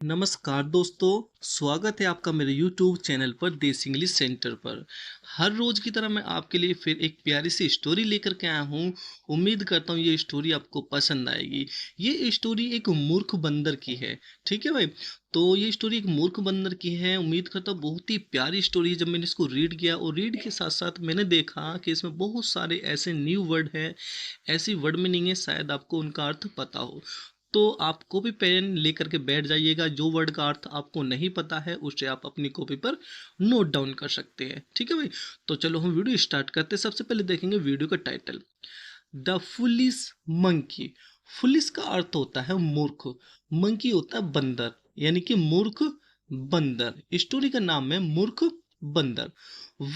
नमस्कार दोस्तों, स्वागत है आपका मेरे YouTube चैनल पर देसी इंग्लिश सेंटर पर। हर रोज़ की तरह मैं आपके लिए फिर एक प्यारी सी स्टोरी लेकर के आया हूँ। उम्मीद करता हूँ ये स्टोरी आपको पसंद आएगी। ये स्टोरी एक मूर्ख बंदर की है, ठीक है भाई? तो ये स्टोरी एक मूर्ख बंदर की है। उम्मीद करता हूँ बहुत ही प्यारी स्टोरी है। जब मैंने इसको रीड किया और रीड के साथ-साथ मैंने देखा कि इसमें बहुत सारे ऐसे न्यू वर्ड हैं, ऐसी वर्ड मीनिंग है शायद आपको उनका अर्थ पता हो। तो आपको भी पेन लेकर के बैठ जाइएगा। जो वर्ड का अर्थ आपको नहीं पता है उसे आप अपनी कॉपी पर नोट डाउन कर सकते हैं, ठीक है भाई? तो चलो हम वीडियो स्टार्ट करते हैं। सबसे पहले देखेंगे वीडियो का title, the foolish monkey. Foolish का अर्थ होता है मूर्ख, मंकी होता है बंदर, यानी कि मूर्ख बंदर। स्टोरी का नाम है मूर्ख बंदर।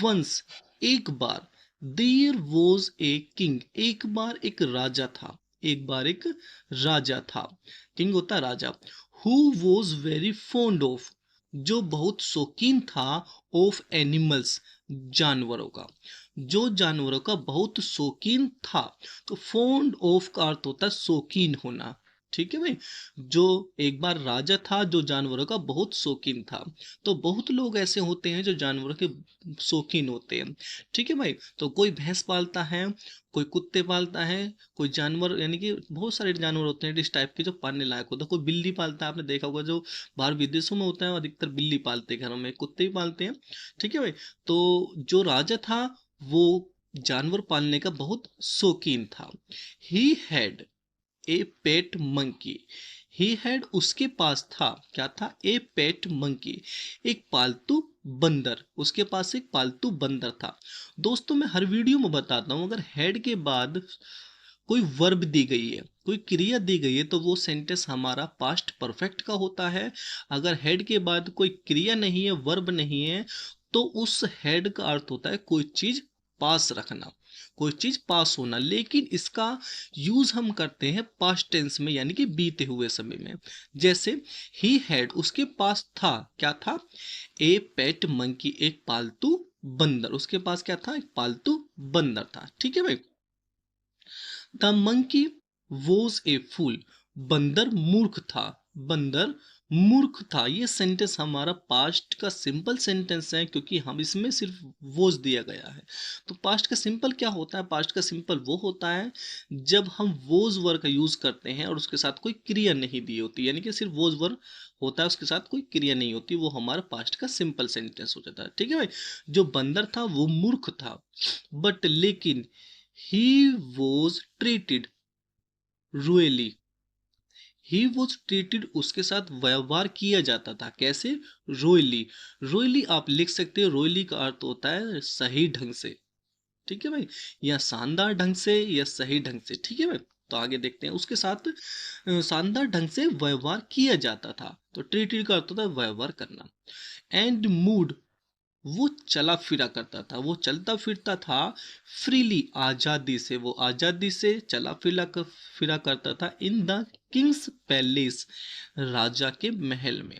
वंस, एक बार, देयर वॉज ए किंग, एक बार एक राजा था। एक बार एक राजा था, किंग होता है राजा। Who was very fond of, जो बहुत शौकीन था, ऑफ एनिमल्स, जानवरों का, जो जानवरों का बहुत शौकीन था। तो फॉन्ड ऑफ का अर्थ होता है शौकीन होना, ठीक है भाई? जो एक बार राजा था जो जानवरों का बहुत शौकीन था। तो बहुत लोग ऐसे होते हैं जो जानवरों के शौकीन होते हैं, ठीक है भाई? तो कोई भैंस पालता है, कोई कुत्ते पालता है, कोई जानवर, यानी कि बहुत सारे जानवर होते हैं इस टाइप के जो पालने लायक होता है। कोई बिल्ली पालता है, आपने देखा होगा जो बाहर विदेशों में होता है अधिकतर बिल्ली पालते हैं, घरों में कुत्ते भी पालते हैं, ठीक है भाई? तो जो राजा था वो जानवर पालने का बहुत शौकीन था। He had a pet monkey, he had, उसके पास था, क्या था? ए पेट मंकी, एक पालतू बंदर। उसके पास एक पालतू बंदर था। दोस्तों मैं हर वीडियो में बताता हूँ, अगर हेड के बाद कोई वर्ब दी गई है, कोई क्रिया दी गई है, तो वो सेंटेंस हमारा पास्ट परफेक्ट का होता है। अगर हेड के बाद कोई क्रिया नहीं है, वर्ब नहीं है, तो उस हेड का अर्थ होता है कोई चीज पास रखना, कोई चीज पास होना। लेकिन इसका यूज हम करते हैं पास्ट टेंस में, यानी कि बीते हुए समय में। जैसे ही हैड, उसके पास था, क्या था? ए पेट मंकी, एक पालतू बंदर। उसके पास क्या था? एक पालतू बंदर था, ठीक है भाई? द मंकी वॉज ए फूल, बंदर मूर्ख था, बंदर मूर्ख था। ये सेंटेंस हमारा पास्ट का सिंपल सेंटेंस है, क्योंकि हम इसमें सिर्फ वॉज दिया गया है। तो पास्ट का सिंपल क्या होता है? पास्ट का सिंपल वो होता है जब हम वॉज वर्ड का यूज करते हैं और उसके साथ कोई क्रिया नहीं दी होती, यानी कि सिर्फ वॉज वर्ड होता है, उसके साथ कोई क्रिया नहीं होती, वो हमारा पास्ट का सिंपल सेंटेंस हो जाता है, ठीक है भाई? जो बंदर था वो मूर्ख था, बट लेकिन he was treated royally, he was treated, उसके साथ व्यवहार किया जाता था, कैसे? रॉयली। रॉयली आप लिख सकते हो, रॉयली का अर्थ होता है सही ढंग से, ठीक है भाई? या शानदार ढंग से, या सही ढंग से, ठीक है भाई? तो आगे देखते हैं। उसके साथ शानदार ढंग से व्यवहार किया जाता था, तो ट्रीटेड का अर्थ होता है व्यवहार करना। एंड मूड, वो चला फिरा करता था, वो चलता फिरता था। फ्रीली, आजादी से, वो आजादी से चला फिरा करता था। इन द किंग्स पैलेस, राजा के महल में।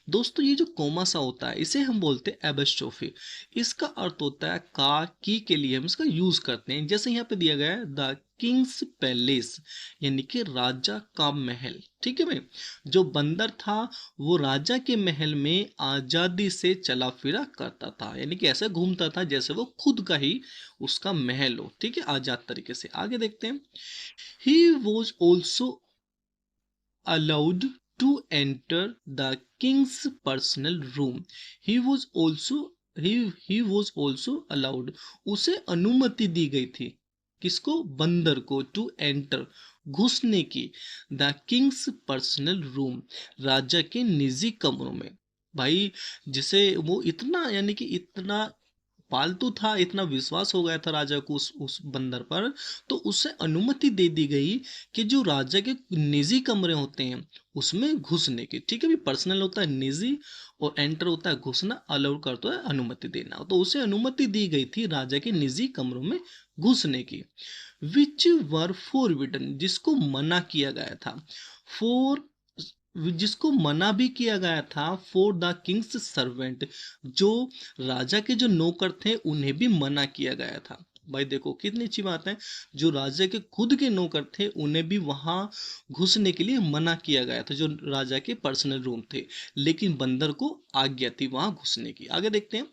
दोस्तों ये जो कोमा सा होता है इसे हम बोलते हैं एबस्ट्रोफी। इसका अर्थ होता है का, की के लिए हम इसका यूज करते हैं। जैसे यहाँ पे दिया गया है द किंग्स पैलेस, यानी कि राजा का महल, ठीक है भाई? जो बंदर था वो राजा के महल में आजादी से चला फिरा करता था, यानी कि ऐसे घूमता था जैसे वो खुद का ही उसका महल हो, ठीक है, आजाद तरीके से। आगे देखते हैं। He was also allowed to enter the king's personal room, he was also he was also allowed, उसे अनुमति दी गई थी, किसको? बंदर को, टू एंटर, घुसने की, द किंग्स पर्सनल रूम, राजा के निजी कमरों में। भाई जिसे वो इतना, यानी कि इतना पालतू था, इतना विश्वास हो गया था राजा को उस बंदर पर, तो उसे अनुमति दे दी गई कि जो राजा के निजी कमरे होते हैं उसमें घुसने की, ठीक है भी? पर्सनल होता है निजी, और एंटर होता है घुसना, अलाउड करता है अनुमति देना। तो उसे अनुमति दी गई थी राजा के निजी कमरों में घुसने की। विच वर फॉरबिडन, जिसको मना किया गया था। फॉर, जिसको मना भी किया गया था। फॉर द किंग्स सर्वेंट, जो राजा के जो नौकर थे उन्हें भी मना किया गया था। भाई देखो कितनी अच्छी बात है, जो राजा के खुद के नौकर थे उन्हें भी वहां घुसने के लिए मना किया गया था, जो राजा के पर्सनल रूम थे, लेकिन बंदर को आज्ञा थी वहां घुसने की। आगे देखते हैं।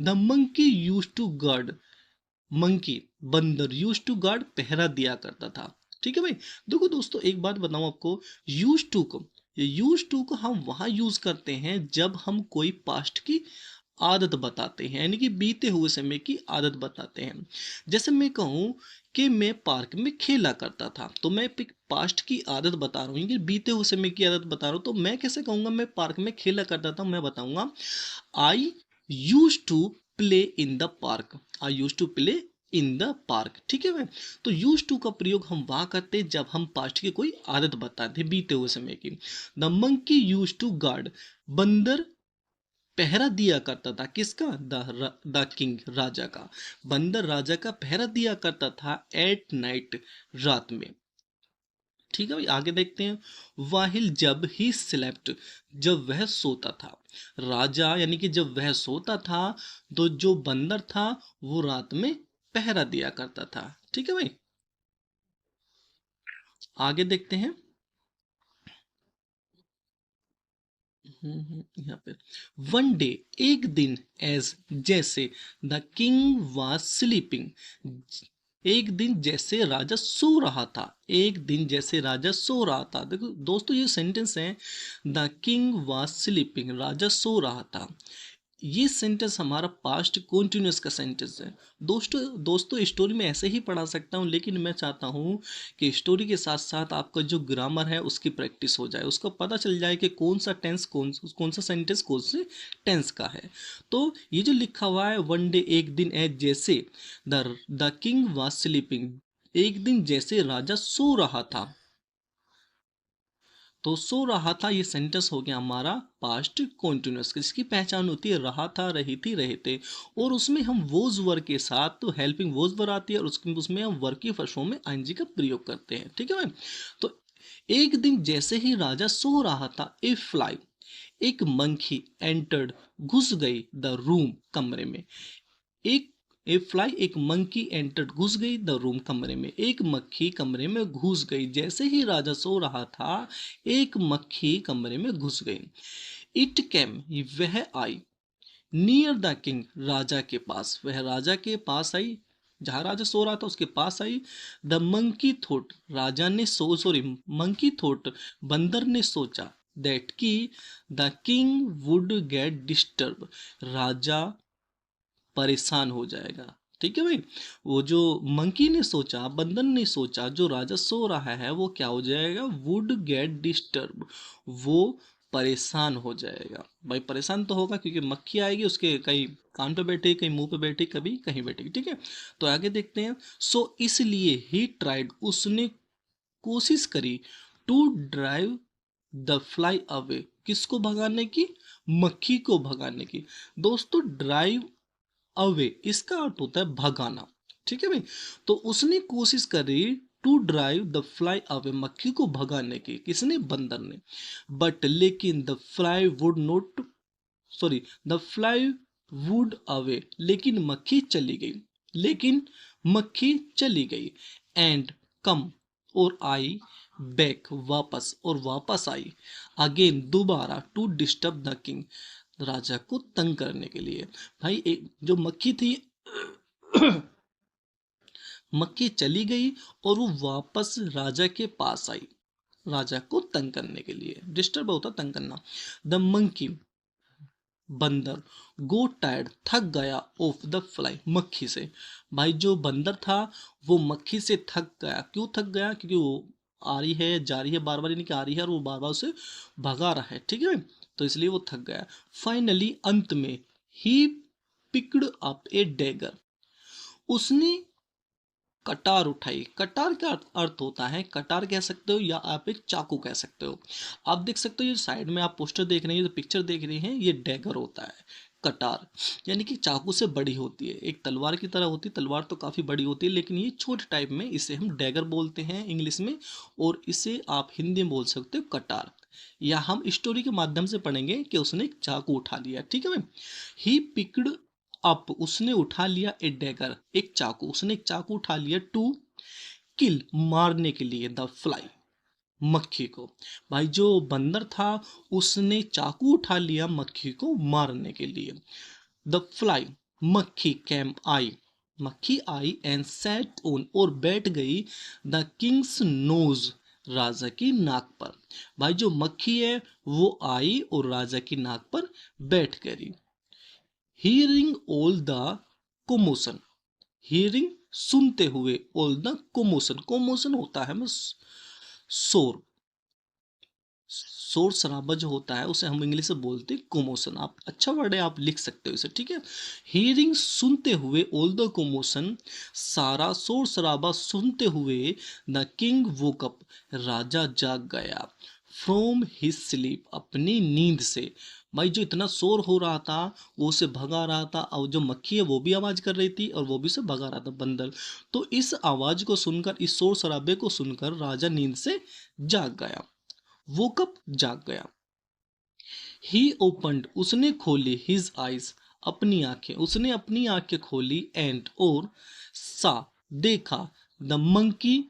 The monkey use to guard, monkey बंदर यूज टू गार्ड पहरा दिया करता था। ठीक है भाई। देखो दोस्तों एक बात बताऊं आपको, यूज टू को, ये यूज टू को हम वहां यूज करते हैं जब हम कोई पास्ट की आदत बताते हैं, यानी कि बीते हुए समय की आदत बताते हैं। जैसे मैं कहूँ कि मैं पार्क में खेला करता था, तो मैं पास्ट की आदत बता रहा हूँ, कि बीते हुए समय की आदत बता रहा हूँ, तो मैं कैसे कहूँगा मैं पार्क में खेला करता था, मैं बताऊंगा I used to play in the park, I used to play in the park. ठीक है भाई। तो यूज टू का प्रयोग हम वहां करते हैं जब हम पास्ट की कोई आदत बताते हैं बीते हुए समय की। The monkey use to guard, बंदर पहरा दिया करता था, किसका? द किंग, राजा का। बंदर राजा का पहरा दिया करता था एट नाइट, रात में। ठीक है भाई। आगे देखते हैं। वाहिल जब ही स्लेप्ट, जब वह सोता था, राजा यानी कि जब वह सोता था तो जो बंदर था वो रात में पहरा दिया करता था। ठीक है भाई। आगे देखते हैं। यहाँ पे वन डे, एक दिन, एज जैसे, द किंग वाज स्लीपिंग, एक दिन जैसे राजा सो रहा था, एक दिन जैसे राजा सो रहा था। देखो दोस्तों ये सेंटेंस है, द किंग वाज स्लीपिंग, राजा सो रहा था। ये सेंटेंस हमारा पास्ट कॉन्टिन्यूस का सेंटेंस है। दोस्तों दोस्तों स्टोरी में ऐसे ही पढ़ा सकता हूँ, लेकिन मैं चाहता हूँ कि स्टोरी के साथ साथ आपका जो ग्रामर है उसकी प्रैक्टिस हो जाए, उसको पता चल जाए कि कौन सा टेंस कौन सा सेंटेंस कौन से टेंस का है। तो ये जो लिखा हुआ है वन डे, एक दिन, एज जैसे, द किंग वाज स्लीपिंग, एक दिन जैसे राजा सो रहा था, तो सो रहा था ये सेंटेंस हो गया हमारा पास्ट कॉन्टिन्यूस, जिसकी पहचान होती है रहा था, रही थी, रहे थे। और उसमें हम वोज वर्ग के साथ तो हेल्पिंग वोज वर्ग आती है, और उसमें हम वर्ग की फर्स्ट फॉर्म में आईएनजी का प्रयोग करते हैं। ठीक है भाई। तो एक दिन जैसे ही राजा सो रहा था, ए फ्लाई, एक मंकी एंटर्ड, घुस गई, द रूम, कमरे में। एक ए फ्लाई, एक मंकी एंटर्ड, घुस गई, द रूम, कमरे में। एक मक्खी कमरे में घुस गई, जैसे ही राजा सो रहा था एक मक्खी कमरे में घुस गई। इट कैम, वह आई, नियर द किंग, राजा के पास, वह राजा के पास आई, जहां राजा सो रहा था उसके पास आई। द मंकी थॉट, राजा ने सॉरी, मंकी थॉट, बंदर ने सोचा, दैट की the king would get disturbed, राजा परेशान हो जाएगा। ठीक है भाई। वो जो मंकी ने सोचा, बंदर ने सोचा, जो राजा सो रहा है वो क्या हो जाएगा? वुड गेट डिस्टर्ब, वो परेशान हो जाएगा। भाई परेशान तो होगा क्योंकि मक्खी आएगी, उसके कहीं कान पे बैठी, कहीं मुंह पे बैठी, कभी कहीं बैठी। ठीक है। तो आगे देखते हैं। सो इसलिए ही ट्राइड, उसने कोशिश करी, to drive the fly away, किसको भगाने की? मक्खी को भगाने की। दोस्तों ड्राइव अवे इसका अर्थ होता है भगाना। ठीक है भाई। तो उसने कोशिश करी to drive the fly away, मक्खी को भगाने की, किसने? बंदर ने। बट लेकिन the fly would not, sorry, the fly would away, लेकिन मक्खी चली गई, लेकिन मक्खी चली गई। एंड कम, और आई, बैक, वापस, और वापस आई, अगेन, दोबारा, टू डिस्टर्ब द किंग, राजा को तंग करने के लिए। भाई एक जो मक्खी थी मक्खी चली गई और वो वापस राजा के पास आई, राजा को तंग करने के लिए। डिस्टर्ब होता तंग करना। द मंकी, बंदर, गो टायर्ड, थक गया, ऑफ द फ्लाई, मक्खी से। भाई जो बंदर था वो मक्खी से थक गया। क्यों थक गया? क्योंकि वो आ रही है, जा रही है, बार बार, यानी कि आ रही है और वो बार बार उसे भगा रहा है। ठीक है। तो इसलिए वो थक गया। फाइनली, अंत में, he picked up A dagger, उसने कटार उठाई। कटार का अर्थ होता है, कटार कह सकते हो या आप एक चाकू कह सकते हो। आप देख सकते हो ये साइड में आप पोस्टर देख रहे हैं, जो पिक्चर देख रहे हैं, ये डैगर होता है। कटार यानी कि चाकू से बड़ी होती है, एक तलवार की तरह होती है। तलवार तो काफ़ी बड़ी होती है, लेकिन ये छोटे टाइप में, इसे हम डैगर बोलते हैं इंग्लिश में, और इसे आप हिंदी में बोल सकते हो कटार। या हम स्टोरी के माध्यम से पढ़ेंगे कि उसने एक चाकू उठा लिया। ठीक है भाई। ही पिक्ड अप उसने उठा लिया ए डैगर एक चाकू, उसने एक चाकू उठा लिया टू किल मारने के लिए द फ्लाई मक्खी को। भाई जो बंदर था उसने चाकू उठा लिया मक्खी को मारने के लिए। द फ्लाई मक्खी कैम आई, मक्खी आई एंड सैट ऑन और बैठ गई द किंग्स नोज राजा की नाक पर। भाई जो मक्खी है वो आई और राजा की नाक पर बैठ गई। हियरिंग ऑल द कोमोशन, हियरिंग सुनते हुए, ऑल द कोमोशन, कोमोशन होता है बस शोर, शोर शराबा जो होता है उसे हम इंग्लिश में बोलते हैं कोमोशन। आप अच्छा वर्ड है, आप लिख सकते हो इसे, ठीक है। हियरिंग सुनते हुए, ऑल द कोमोशन सारा शोर शराबा सुनते हुए, द किंग वोक अप राजा जाग गया, फ्रॉम हिज स्लीप अपनी नींद से। भाई जो इतना शोर हो रहा था वो उसे भगा रहा था, और जो मक्खी है वो भी आवाज कर रही थी और वो भी उसे भगा रहा था बंदर। तो इस आवाज को सुनकर, इस शोर शराबे को सुनकर राजा नींद से जाग गया, वो कब जाग गया। ही ओपन्ड उसने खोली, हिज आइज अपनी आंखें, उसने अपनी आंखें खोली, एंड और सा देखा, द मंकी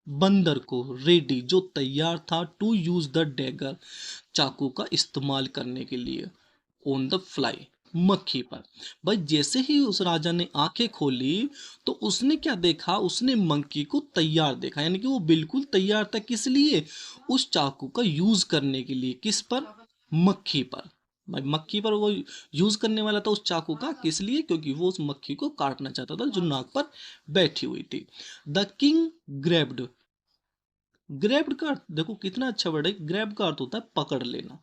बंदर को, रेडी जो तैयार था, टू यूज द डैगर चाकू का इस्तेमाल करने के लिए, ऑन द फ्लाई मक्खी पर। भाई जैसे ही उस राजा ने आंखें खोली तो उसने क्या देखा, उसने मंकी को तैयार देखा, यानी कि वो बिल्कुल तैयार था, किस लिए, उस चाकू का यूज करने के लिए। किस पर, मक्खी पर। भाई मक्खी पर वो यूज करने वाला था उस चाकू का, किस लिए, क्योंकि वो उस मक्खी को काटना चाहता था जो नाक पर बैठी हुई थी। द किंग ग्रेब्ड, ग्रेब्ड का अर्थ देखो कितना अच्छा वर्ड है, ग्रैब का अर्थ होता है पकड़ लेना,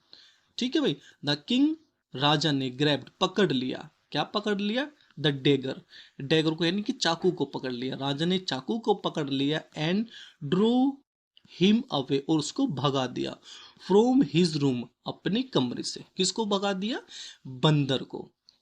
ठीक है भाई। द किंग राजा ने ग्रैब्ड पकड़ लिया, क्या पकड़ लिया, द डेगर, डेगर को यानी कि चाकू को पकड़ लिया, राजा ने चाकू को पकड़ लिया, एंड ड्रो हिम अवे और उसको भगा दिया, फ्रॉम हिज रूम अपने कमरे से। किसको भगा दिया, बंदर को।